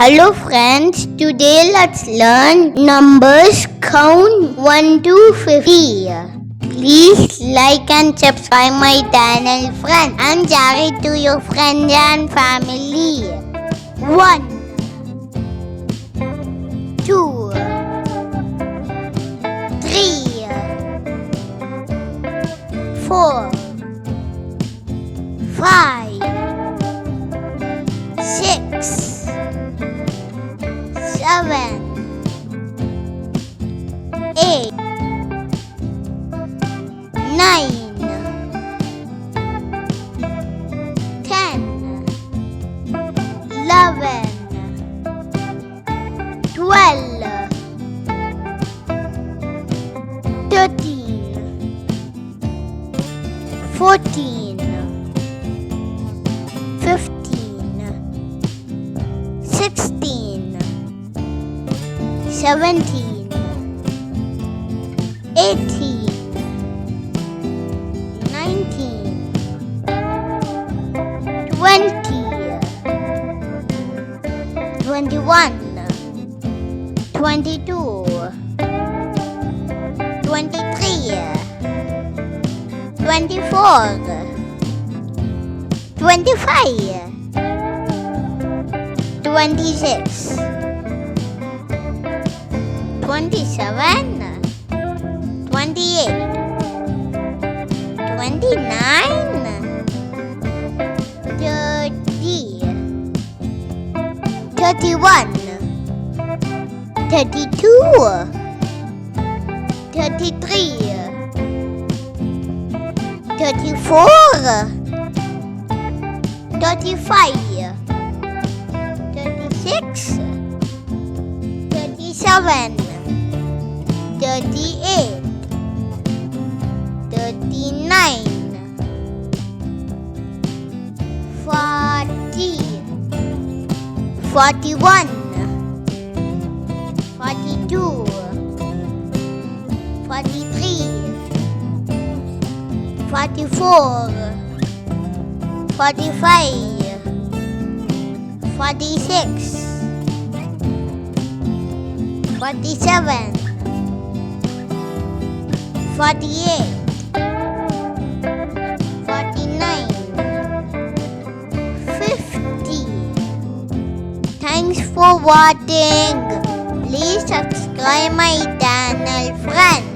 Hello friends, today let's learn numbers count 1 to 50. Please like and subscribe my channel friends and share it to your friends and family. 1 2 3 4 5 6 7 8 9 10 11 12 13 14 15 16 17 18 19 20 21 22 23 24 25 26 27 28 29 30 31 32 33 34 35 36 37 38 39 40 41 42 43 44 45 46 47 48 49 50 Thanks for watching. Please subscribe my channel friends.